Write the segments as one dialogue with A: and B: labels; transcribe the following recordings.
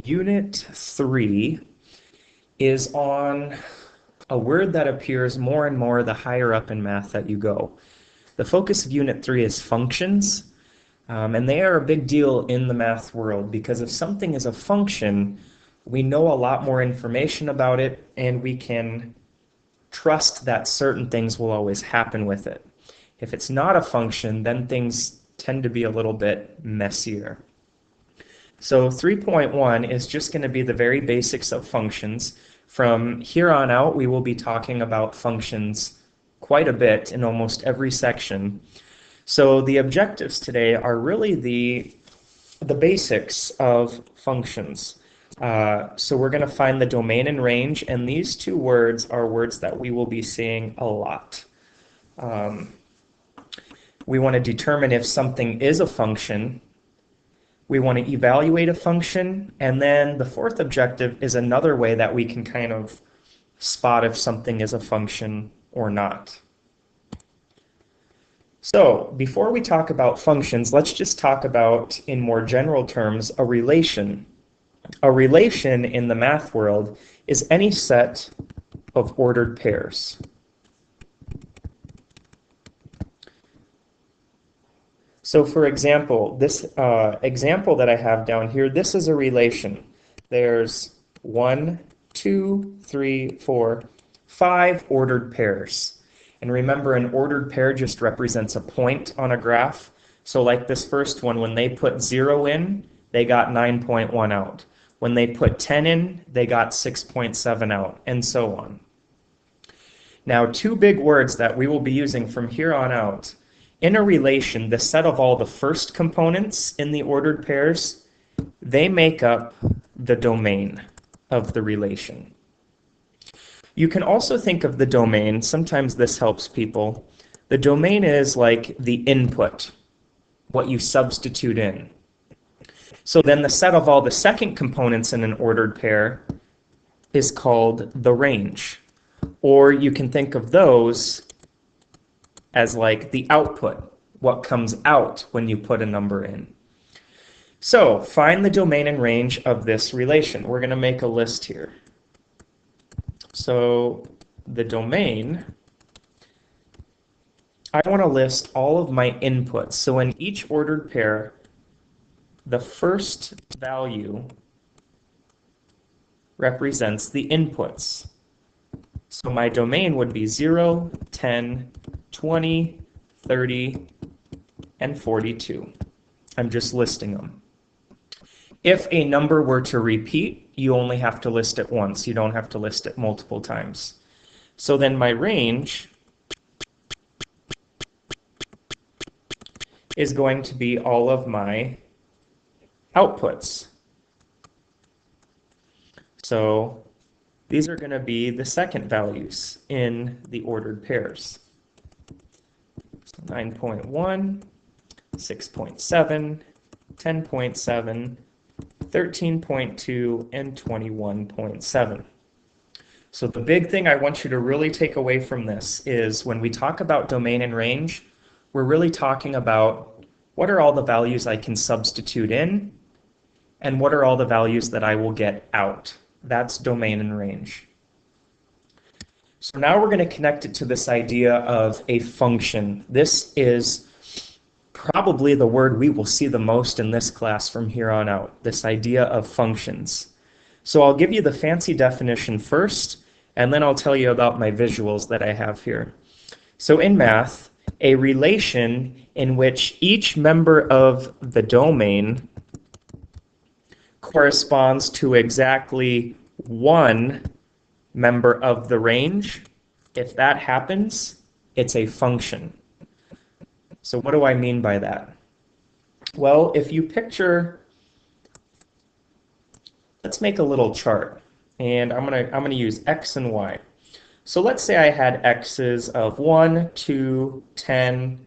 A: Unit 3 is on a word that appears more and more the higher up in math that you go. The focus of Unit 3 is functions, and they are a big deal in the math world because if something is a function, we know a lot more information about it and we can trust that certain things will always happen with it. If it's not a function, then things tend to be a little bit messier. So 3.1 is just going to be the very basics of functions. From here on out, we will be talking about functions quite a bit in almost every section. So the objectives today are really the basics of functions. So we're going to find the domain and range, and these two words are words that we will be seeing a lot. We want to determine if something is a function. We want to evaluate a function, and then the fourth objective is another way that we can kind of spot if something is a function or not. So before we talk about functions, let's just talk about, in more general terms, a relation. A relation in the math world is any set of ordered pairs. So for example, this example that I have down here, this is a relation. There's 1, 2, 3, 4, 5 ordered pairs. And remember, an ordered pair just represents a point on a graph. So like this first one, when they put 0 in, they got 9.1 out. When they put 10 in, they got 6.7 out, and so on. Now, two big words that we will be using from here on out. In a relation, the set of all the first components in the ordered pairs, they make up the domain of the relation. You can also think of the domain, sometimes this helps people. The domain is like the input, what you substitute in. So then the set of all the second components in an ordered pair is called the range. Or you can think of those as like the output, what comes out when you put a number in. So find the domain and range of this relation. We're going to make a list here. So the domain, I want to list all of my inputs. So in each ordered pair, the first value represents the inputs. So my domain would be 0, 10, 20, 30, and 42. I'm just listing them. If a number were to repeat, you only have to list it once. You don't have to list it multiple times. So then my range is going to be all of my outputs. So these are going to be the second values in the ordered pairs. So 9.1, 6.7, 10.7, 13.2, and 21.7. So the big thing I want you to really take away from this is when we talk about domain and range, we're really talking about what are all the values I can substitute in and what are all the values that I will get out. That's domain and range. So now we're going to connect it to this idea of a function. This is probably the word we will see the most in this class from here on out, this idea of functions. So I'll give you the fancy definition first, and then I'll tell you about my visuals that I have here. So in math, a relation in which each member of the domain corresponds to exactly one member of the range. If that happens, it's a function. So what do I mean by that? Well, if you picture, let's make a little chart, and I'm gonna use X and Y. So let's say I had X's of 1, 2, 10,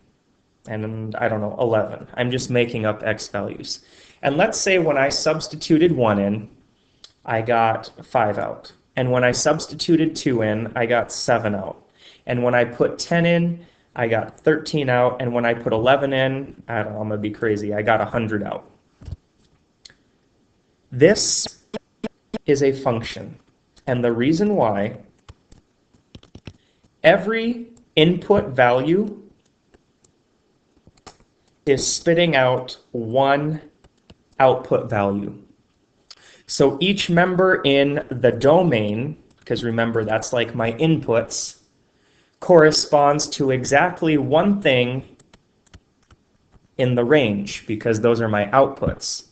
A: and I don't know, 11. I'm just making up X values. And let's say when I substituted 1 in, I got 5 out. And when I substituted 2 in, I got 7 out. And when I put 10 in, I got 13 out. And when I put 11 in, I don't know, I'm going to be crazy, I got 100 out. This is a function. And the reason why, every input value is spitting out one output value. So each member in the domain, because remember that's like my inputs, corresponds to exactly one thing in the range, because those are my outputs.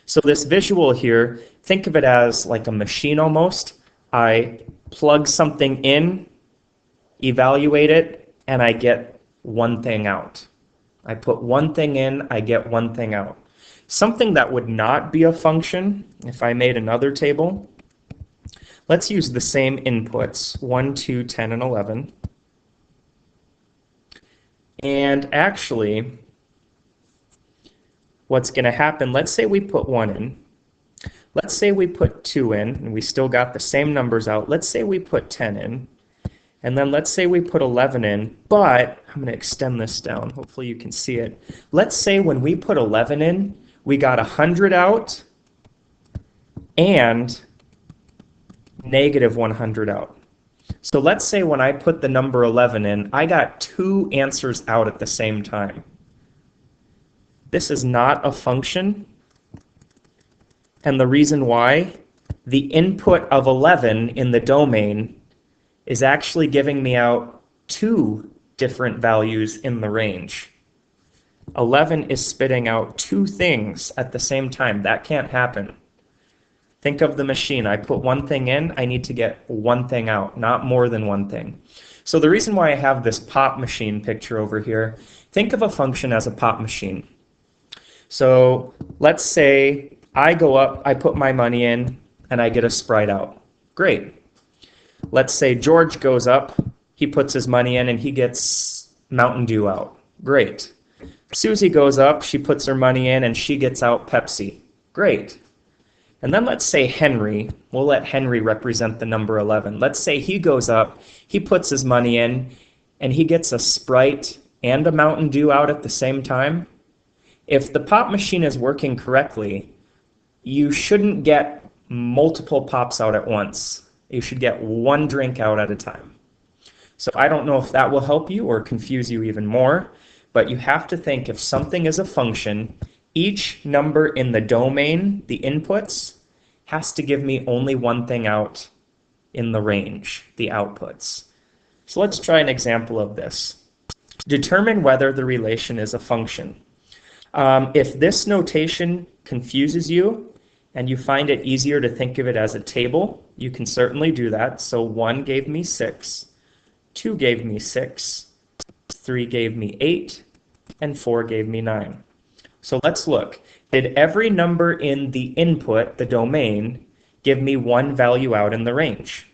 A: So this visual here, think of it as like a machine almost. I plug something in, evaluate it, and I get one thing out. I put one thing in, I get one thing out. Something that would not be a function, if I made another table, let's use the same inputs, 1, 2, 10, and 11. And actually, what's going to happen, let's say we put 1 in. Let's say we put 2 in, and we still got the same numbers out. Let's say we put 10 in. And then let's say we put 11 in, but I'm going to extend this down. Hopefully you can see it. Let's say when we put 11 in, we got 100 out and negative 100 out. So let's say when I put the number 11 in, I got 2 answers out at the same time. This is not a function. And the reason why, the input of 11 in the domain is actually giving me out 2 different values in the range. 11 is spitting out 2 things at the same time. That can't happen. Think of the machine. I put one thing in, I need to get one thing out, not more than one thing. So the reason why I have this pop machine picture over here, think of a function as a pop machine. So let's say I go up, I put my money in, and I get a Sprite out. Great. Let's say George goes up, he puts his money in, and he gets Mountain Dew out. Great. Susie goes up, she puts her money in, and she gets out Pepsi. Great. And then let's say Henry, we'll let Henry represent the number 11. Let's say he goes up, he puts his money in, and he gets a Sprite and a Mountain Dew out at the same time. If the pop machine is working correctly, you shouldn't get multiple pops out at once. You should get one drink out at a time. So I don't know if that will help you or confuse you even more, but you have to think if something is a function, each number in the domain, the inputs, has to give me only one thing out in the range, the outputs. So let's try an example of this. Determine whether the relation is a function. If this notation confuses you and you find it easier to think of it as a table, you can certainly do that. So 1 gave me 6, 2 gave me 6, 3 gave me 8, and 4 gave me 9. So let's look. Did every number in the input, the domain, give me one value out in the range?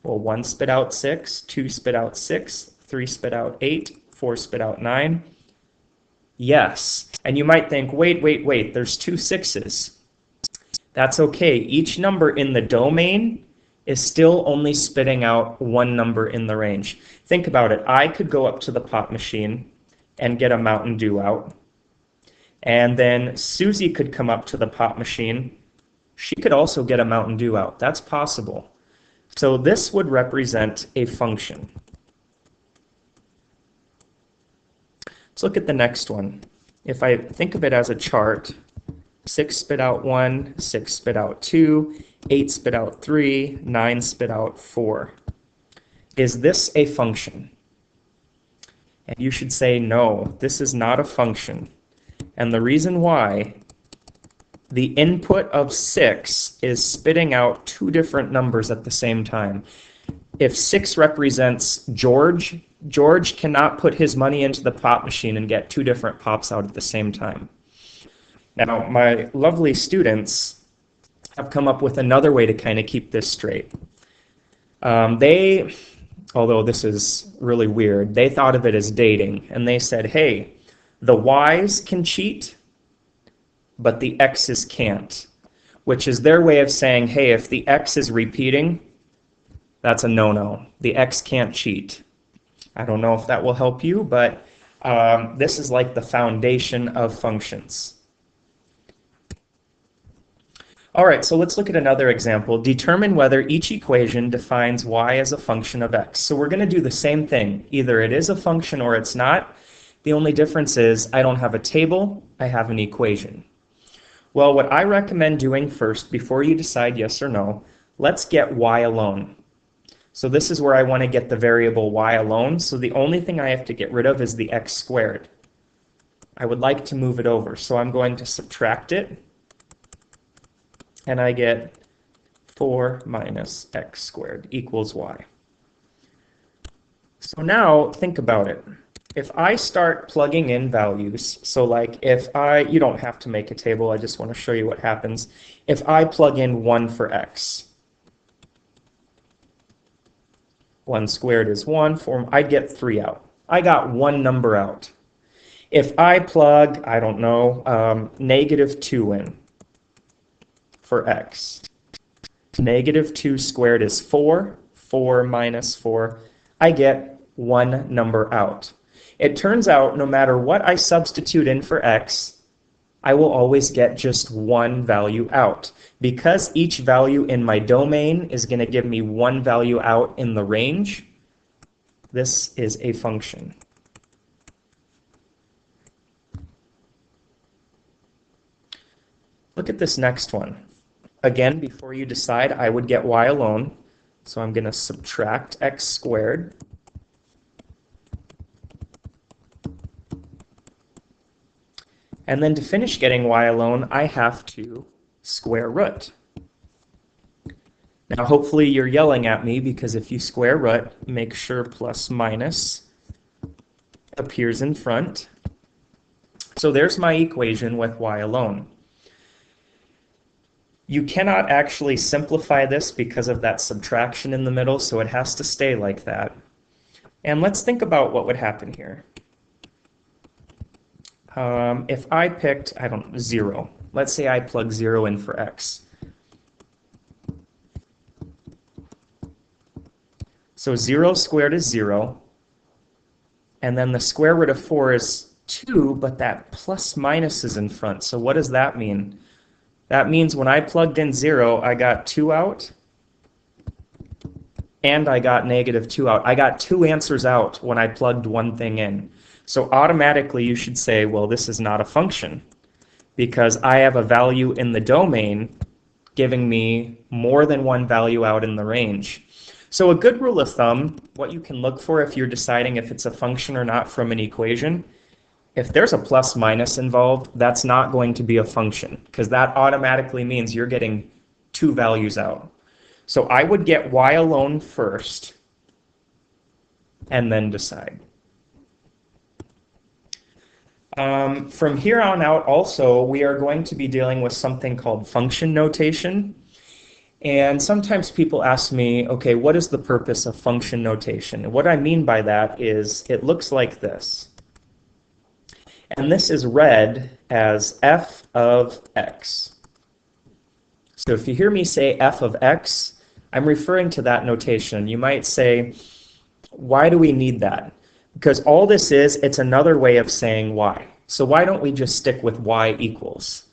A: Well, 1 spit out 6, 2 spit out 6, 3 spit out 8, 4 spit out 9. Yes. And you might think, wait, there's 2 6s. That's okay. Each number in the domain is still only spitting out one number in the range. Think about it. I could go up to the pop machine and get a Mountain Dew out. And then Susie could come up to the pop machine. She could also get a Mountain Dew out. That's possible. So this would represent a function. Let's look at the next one. If I think of it as a chart, 6 spit out 1, 6 spit out 2, 8 spit out 3, 9 spit out 4. Is this a function? And you should say, no, this is not a function. And the reason why, the input of 6 is spitting out 2 different numbers at the same time. If 6 represents George, George cannot put his money into the pop machine and get 2 different pops out at the same time. Now, my lovely students have come up with another way to kind of keep this straight. Although this is really weird, they thought of it as dating, and they said, hey, the Y's can cheat, but the X's can't, which is their way of saying, hey, if the X is repeating, that's a no-no. The X can't cheat. I don't know if that will help you, but this is like the foundation of functions. All right, so let's look at another example. Determine whether each equation defines y as a function of x. So we're going to do the same thing. Either it is a function or it's not. The only difference is I don't have a table, I have an equation. Well, what I recommend doing first, before you decide yes or no, let's get y alone. So this is where I want to get the variable y alone. So the only thing I have to get rid of is the x squared. I would like to move it over. So I'm going to subtract it. And I get 4 minus x squared equals y. So now think about it. If I start plugging in values, so like you don't have to make a table, I just want to show you what happens. If I plug in 1 for x, 1 squared is 1, I'd get 3 out. I got one number out. If I plug, I don't know, negative 2 in for x, negative 2 squared is 4, 4 minus 4, I get one number out. It turns out no matter what I substitute in for x, I will always get just one value out. Because each value in my domain is going to give me one value out in the range, this is a function. Look at this next one. Again, before you decide, I would get y alone. So I'm going to subtract x squared. And then to finish getting y alone, I have to square root. Now hopefully you're yelling at me, because if you square root, make sure plus minus appears in front. So there's my equation with y alone. You cannot actually simplify this because of that subtraction in the middle, so it has to stay like that. And let's think about what would happen here. If I picked, 0. Let's say I plug 0 in for x. So 0 squared is 0. And then the square root of 4 is 2, but that plus minus is in front. So what does that mean? That means when I plugged in 0, I got 2 out, and I got negative 2 out. I got 2 answers out when I plugged one thing in. So automatically you should say, well, this is not a function, because I have a value in the domain giving me more than one value out in the range. So a good rule of thumb, what you can look for if you're deciding if it's a function or not from an equation, if there's a plus minus involved, that's not going to be a function, because that automatically means you're getting 2 values out. So I would get y alone first, and then decide. From here on out also, we are going to be dealing with something called function notation. And sometimes people ask me, okay, what is the purpose of function notation? And what I mean by that is it looks like this. And this is read as f of x. So if you hear me say f of x, I'm referring to that notation. You might say, why do we need that? Because all this is, it's another way of saying y. So why don't we just stick with y equals?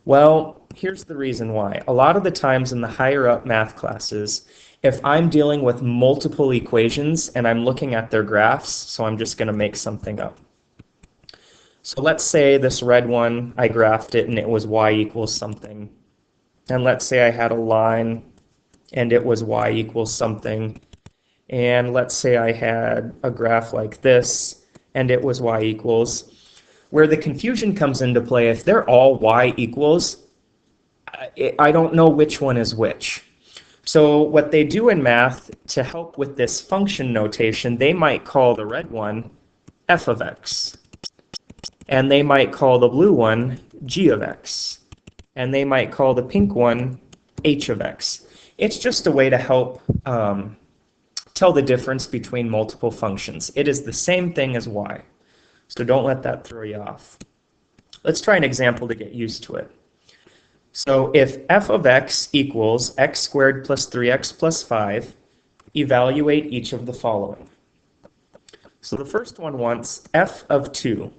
A: Well, here's the reason why. A lot of the times in the higher up math classes, if I'm dealing with multiple equations and I'm looking at their graphs, so I'm just going to make something up. So let's say this red one, I graphed it and it was y equals something. And let's say I had a line and it was y equals something. And let's say I had a graph like this and it was y equals. Where the confusion comes into play, if they're all y equals, I don't know which one is which. So what they do in math to help with this function notation, they might call the red one f of x. And they might call the blue one g of x. And they might call the pink one h of x. It's just a way to help tell the difference between multiple functions. It is the same thing as y. So don't let that throw you off. Let's try an example to get used to it. So if f of x equals x squared plus 3x plus 5, evaluate each of the following. So the first one wants f of 2.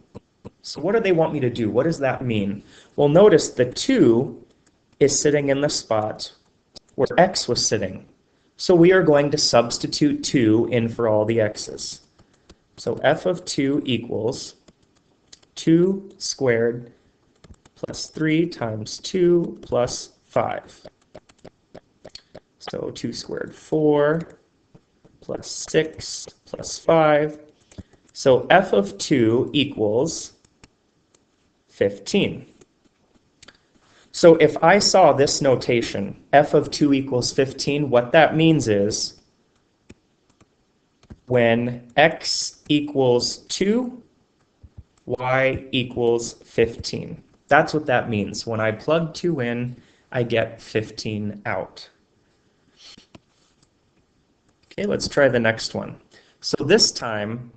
A: So what do they want me to do? What does that mean? Well, notice the 2 is sitting in the spot where x was sitting. So we are going to substitute 2 in for all the x's. So f of 2 equals 2 squared plus 3 times 2 plus 5. So 2 squared, 4, plus 6, plus 5. So f of 2 equals 15. So if I saw this notation, f of 2 equals 15, what that means is when x equals 2, y equals 15. That's what that means. When I plug 2 in, I get 15 out. Okay, let's try the next one. So this time,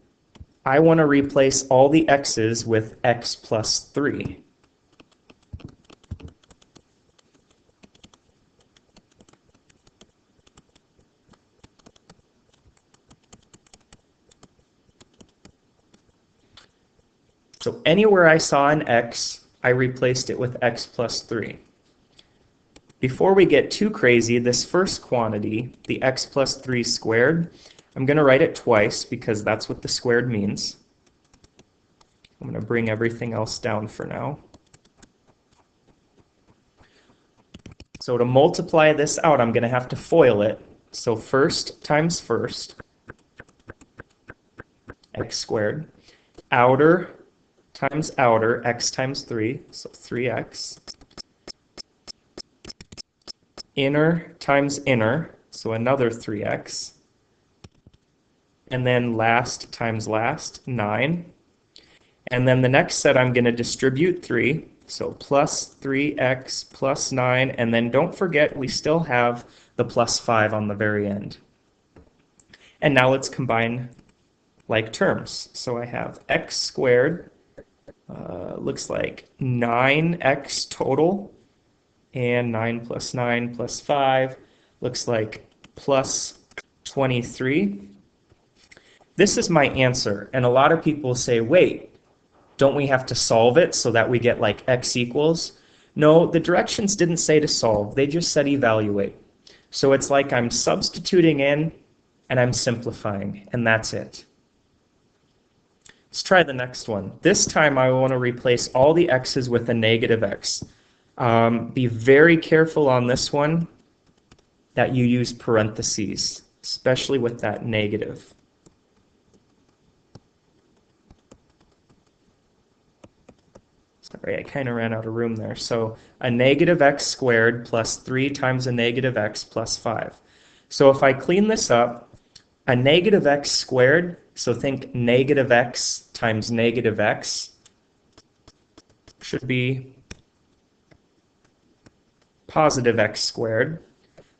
A: I want to replace all the x's with x plus 3. So anywhere I saw an x, I replaced it with x plus 3. Before we get too crazy, this first quantity, the x plus 3 squared, I'm going to write it twice because that's what the squared means. I'm going to bring everything else down for now. So to multiply this out, I'm going to have to FOIL it. So first times first, x squared. Outer times outer, x times 3, so 3x. Inner times inner, so another 3x. And then last times last, 9. And then the next set I'm going to distribute 3, so plus 3x plus 9, and then don't forget we still have the plus 5 on the very end. And now let's combine like terms. So I have x squared, looks like 9x total, and 9 plus 9 plus 5 looks like plus 23. This is my answer, and a lot of people say, wait, don't we have to solve it so that we get like x equals? No, the directions didn't say to solve, they just said evaluate. So it's like I'm substituting in and I'm simplifying, and that's it. Let's try the next one. This time I want to replace all the x's with a negative x. Be very careful on this one that you use parentheses, especially with that negative. Sorry, I kind of ran out of room there. So a negative x squared plus 3 times a negative x plus 5. So if I clean this up, a negative x squared, so think negative x times negative x, should be positive x squared.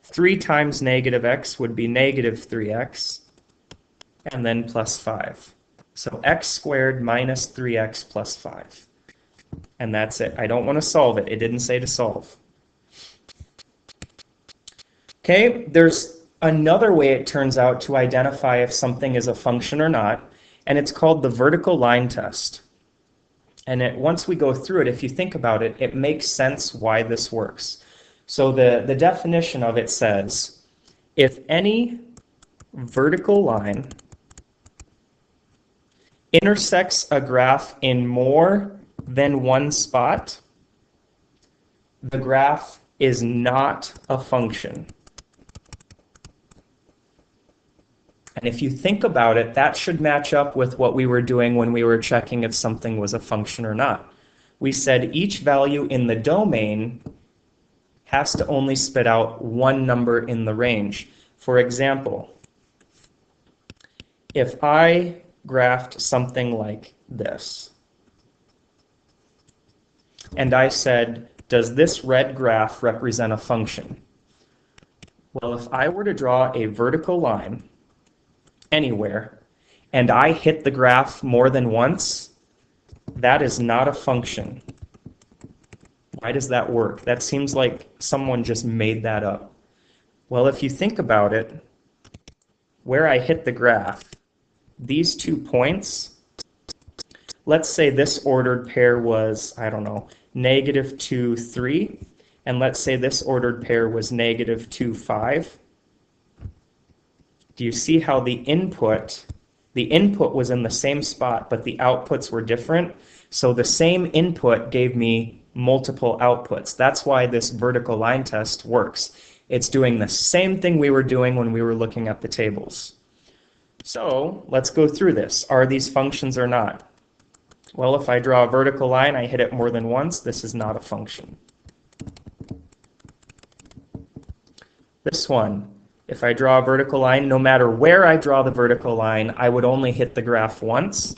A: 3 times negative x would be negative 3x, and then plus 5. So x squared minus 3x plus 5. And that's it. I don't want to solve it. It didn't say to solve. Okay, there's another way it turns out to identify if something is a function or not, and it's called the vertical line test. And once we go through it, if you think about it, it makes sense why this works. So the definition of it says, if any vertical line intersects a graph in more than one spot, the graph is not a function. And if you think about it, that should match up with what we were doing when we were checking if something was a function or not. We said each value in the domain has to only spit out one number in the range. For example, if I graphed something like this, and I said, does this red graph represent a function? Well, if I were to draw a vertical line anywhere, and I hit the graph more than once, that is not a function. Why does that work? That seems like someone just made that up. Well, if you think about it, where I hit the graph, these 2 points, let's say this ordered pair was, I don't know, -2, 3, and let's say this ordered pair was negative 2, 5, do you see how the input was in the same spot, but the outputs were different? So the same input gave me multiple outputs. That's why this vertical line test works. It's doing the same thing we were doing when we were looking at the tables. So let's go through this. Are these functions or not? Well, if I draw a vertical line, I hit it more than once, this is not a function. This one, if I draw a vertical line, no matter where I draw the vertical line, I would only hit the graph once.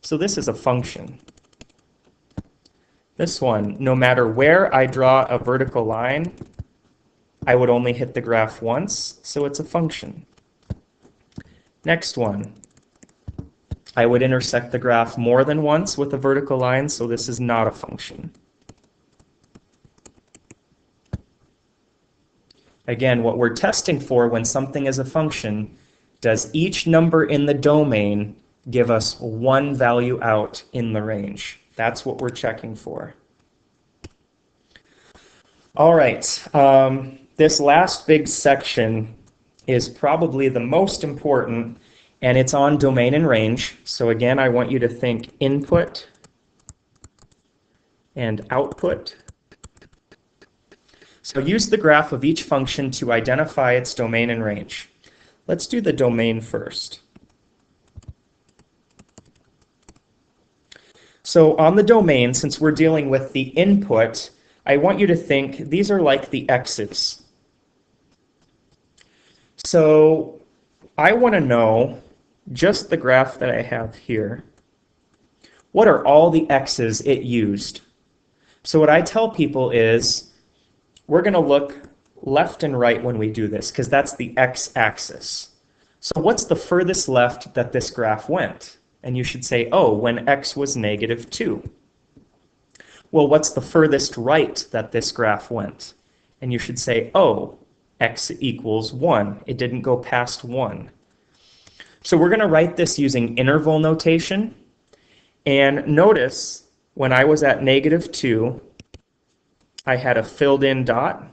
A: So this is a function. This one, no matter where I draw a vertical line, I would only hit the graph once, so it's a function. Next one, I would intersect the graph more than once with a vertical line, so this is not a function. Again, what we're testing for when something is a function, does each number in the domain give us one value out in the range? That's what we're checking for. All right, this last big section is probably the most important, and it's on domain and range. So again, I want you to think input and output. So use the graph of each function to identify its domain and range. Let's do the domain first. So on the domain, since we're dealing with the input, I want you to think these are like the x's. So I want to know, just the graph that I have here, what are all the x's it used? So what I tell people is, we're going to look left and right when we do this, because that's the x-axis. So what's the furthest left that this graph went? And you should say, oh, when x was negative 2. Well, what's the furthest right that this graph went? And you should say, oh, x equals 1. It didn't go past 1. So we're going to write this using interval notation. And notice, when I was at negative 2, I had a filled in dot.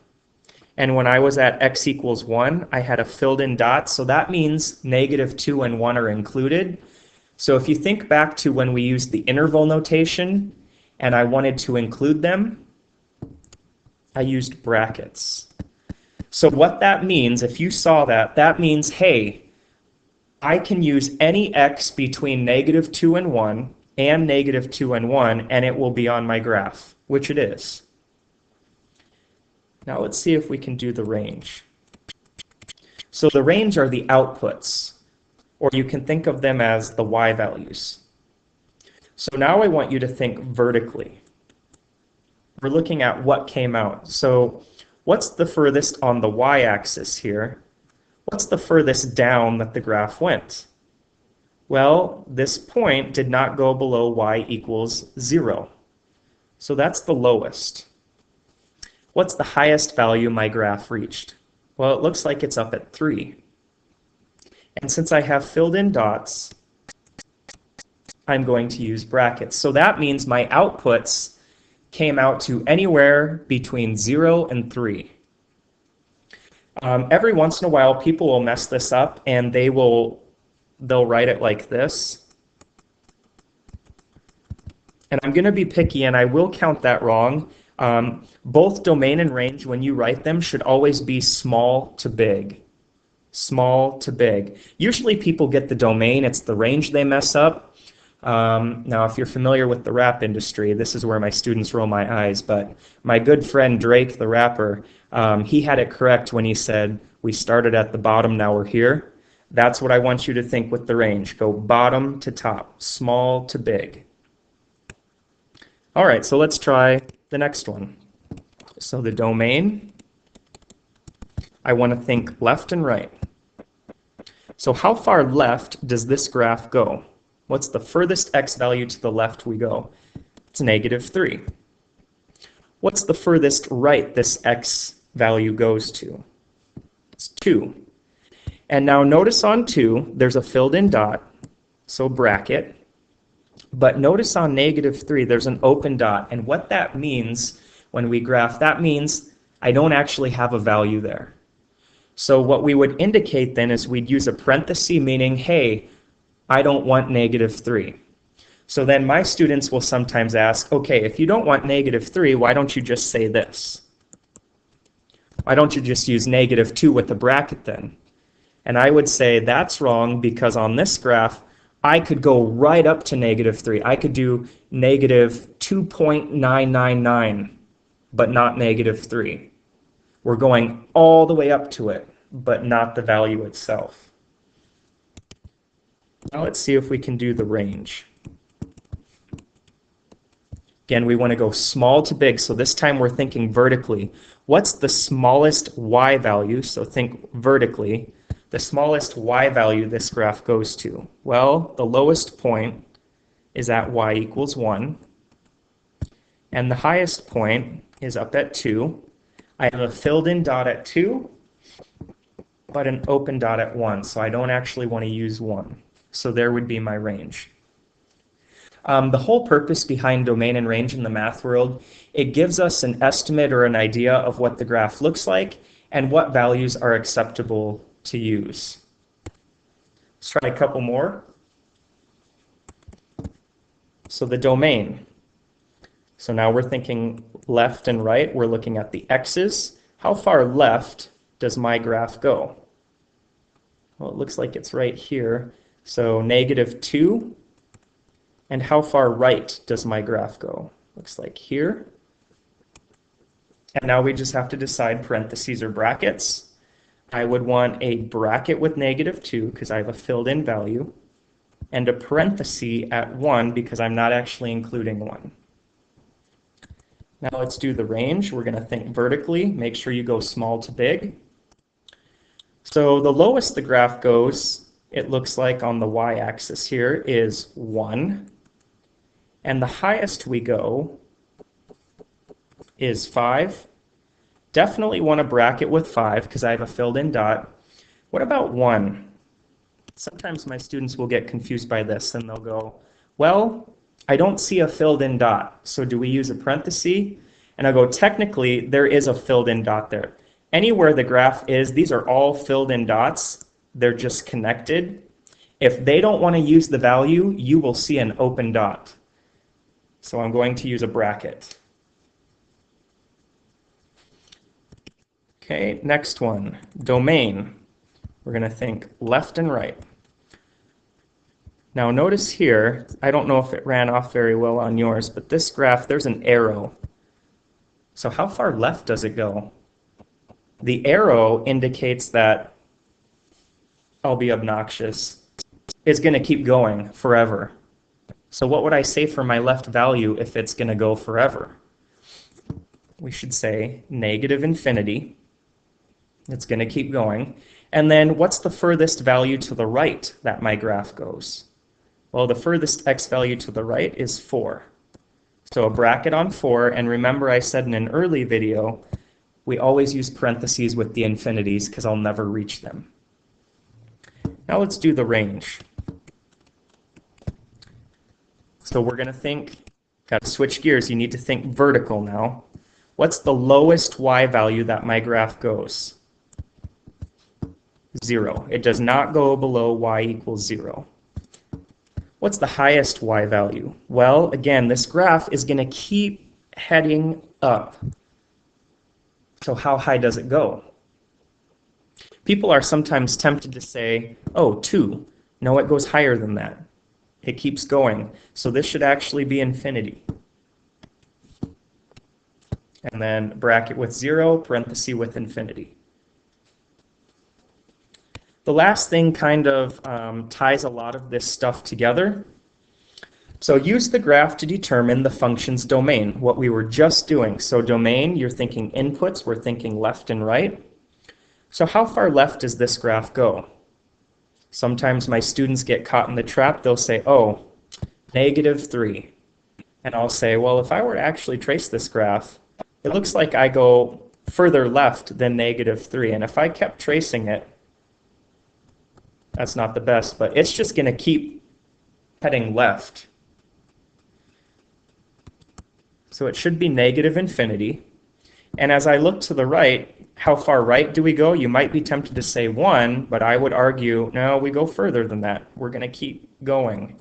A: And when I was at x equals 1, I had a filled in dot. So that means negative 2 and 1 are included. So if you think back to when we used the interval notation and I wanted to include them, I used brackets. So what that means, if you saw that, that means, hey, I can use any x between negative 2 and 1 and negative 2 and 1, and it will be on my graph, which it is. Now let's see if we can do the range. So the range are the outputs, or you can think of them as the y values. So now I want you to think vertically. We're looking at what came out. So what's the furthest on the y-axis here? What's the furthest down that the graph went? Well, this point did not go below y equals 0. So that's the lowest. What's the highest value my graph reached? Well, it looks like it's up at 3. And since I have filled in dots, I'm going to use brackets. So that means my outputs came out to anywhere between 0 and 3. Every once in a while, people will mess this up, and they'll write it like this. And I'm going to be picky, and I will count that wrong. Both domain and range, when you write them, should always be small to big. Small to big. Usually people get the domain, it's the range they mess up. Now, if you're familiar with the rap industry, this is where my students roll my eyes, but my good friend Drake, the rapper, he had it correct when he said, we started at the bottom, now we're here. That's what I want you to think with the range. Go bottom to top, small to big. All right, so let's try the next one. So the domain, I want to think left and right. So how far left does this graph go? What's the furthest x value to the left we go? It's negative 3. What's the furthest right this x value goes to? It's 2. And now notice on 2, there's a filled in dot, so bracket. But notice on negative 3, there's an open dot. And what that means when we graph, that means I don't actually have a value there. So what we would indicate then is we'd use a parenthesis, meaning, hey, I don't want -3. So then my students will sometimes ask, okay, if you don't want -3, why don't you just say this? Why don't you just use -2 with a bracket then? And I would say that's wrong because on this graph, I could go right up to -3. I could do -2.999, but not -3. We're going all the way up to it, but not the value itself. Now let's see if we can do the range. Again, we want to go small to big, so this time we're thinking vertically. What's the smallest y value? So think vertically. The smallest y value this graph goes to? Well, the lowest point is at y equals 1, and the highest point is up at 2. I have a filled in dot at 2, but an open dot at 1, so I don't actually want to use 1. So there would be my range. The whole purpose behind domain and range in the math world, it gives us an estimate or an idea of what the graph looks like and what values are acceptable to use. Let's try a couple more. So the domain. So now we're thinking left and right. We're looking at the x's. How far left does my graph go? Well, it looks like it's right here. So -2. And how far right does my graph go? Looks like here. And now we just have to decide parentheses or brackets. I would want a bracket with -2 because I have a filled in value, and a parenthesis at 1 because I'm not actually including 1. Now let's do the range. We're going to think vertically. Make sure you go small to big. So the lowest the graph goes, it looks like on the y-axis here, is 1. And the highest we go is 5. Definitely want a bracket with 5 because I have a filled in dot. What about 1? Sometimes my students will get confused by this and they'll go, well, I don't see a filled in dot, so do we use a parenthesis? And I go, technically, there is a filled in dot there. Anywhere the graph is, these are all filled in dots. They're just connected. If they don't want to use the value, you will see an open dot. So I'm going to use a bracket. Okay, next one, domain. We're going to think left and right. Now notice here, I don't know if it ran off very well on yours, but this graph, there's an arrow. So how far left does it go? The arrow indicates that, I'll be obnoxious, it's going to keep going forever. So what would I say for my left value if it's going to go forever? We should say -infinity. It's going to keep going. And then what's the furthest value to the right that my graph goes? Well, the furthest x value to the right is 4. So a bracket on 4, and remember I said in an early video, we always use parentheses with the infinities because I'll never reach them. Now let's do the range. So we're going to think, got to switch gears, you need to think vertical now. What's the lowest y value that my graph goes? 0. It does not go below y equals 0. What's the highest y value? Well, again, this graph is going to keep heading up. So how high does it go? People are sometimes tempted to say, oh, 2. No, it goes higher than that. It keeps going. So this should actually be infinity. And then bracket with 0, parenthesis with infinity. The last thing kind of ties a lot of this stuff together. So use the graph to determine the function's domain, what we were just doing. So domain, you're thinking inputs, we're thinking left and right. So how far left does this graph go? Sometimes my students get caught in the trap. They'll say, oh, -3. And I'll say, well, if I were to actually trace this graph, it looks like I go further left than -3. And if I kept tracing it, that's not the best, but it's just going to keep heading left. So it should be -infinity. And as I look to the right, how far right do we go? You might be tempted to say 1, but I would argue, no, we go further than that. We're going to keep going.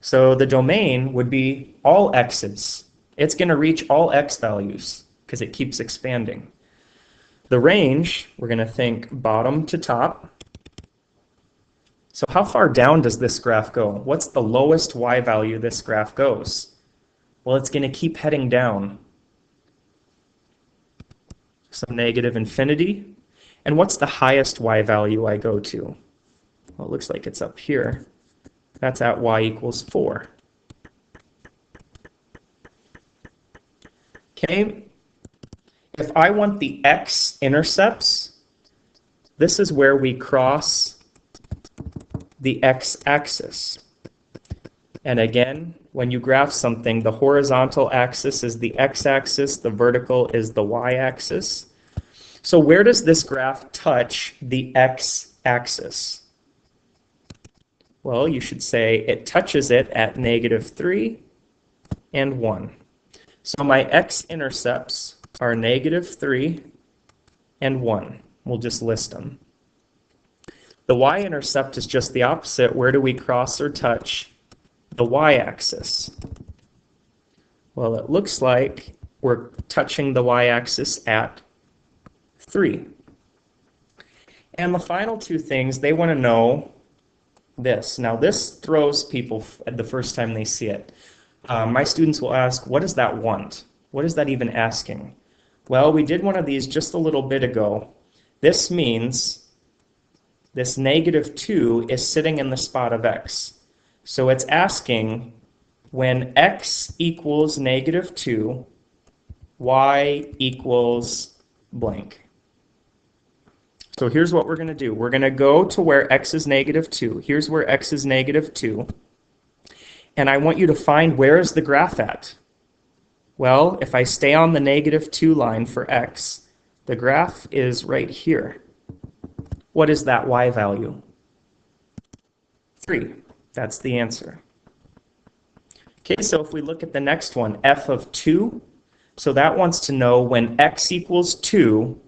A: So the domain would be all x's. It's going to reach all x values because it keeps expanding. The range, we're going to think bottom to top. So how far down does this graph go? What's the lowest y value this graph goes? Well, it's going to keep heading down. So negative infinity. And what's the highest y value I go to? Well, it looks like it's up here. That's at y equals 4. Okay, if I want the x-intercepts, this is where we cross the x-axis. And again, when you graph something, the horizontal axis is the x-axis, the vertical is the y-axis. So where does this graph touch the x-axis? Well, you should say it touches it at -3 and 1. So my x-intercepts are -3 and 1. We'll just list them. The y-intercept is just the opposite. Where do we cross or touch the y-axis? Well, it looks like we're touching the y-axis at 3. And the final two things, they want to know this. Now, this throws people the first time they see it. My students will ask, what does that want? What is that even asking? Well, we did one of these just a little bit ago. This means this -2 is sitting in the spot of x. So it's asking when x equals -2, y equals blank. So here's what we're going to do. We're going to go to where x is -2. Here's where x is -2. And I want you to find where is the graph at. Well, if I stay on the -2 line for x, the graph is right here. What is that y value? 3. That's the answer. Okay, so if we look at the next one, f of 2, so that wants to know when x equals 2,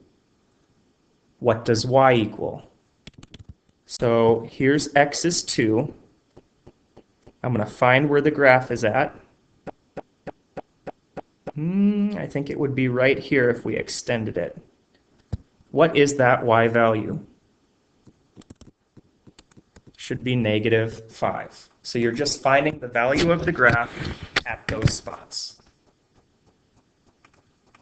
A: what does y equal? So here's x is 2. I'm going to find where the graph is at. I think it would be right here if we extended it. What is that y value? Should be -5. So you're just finding the value of the graph at those spots.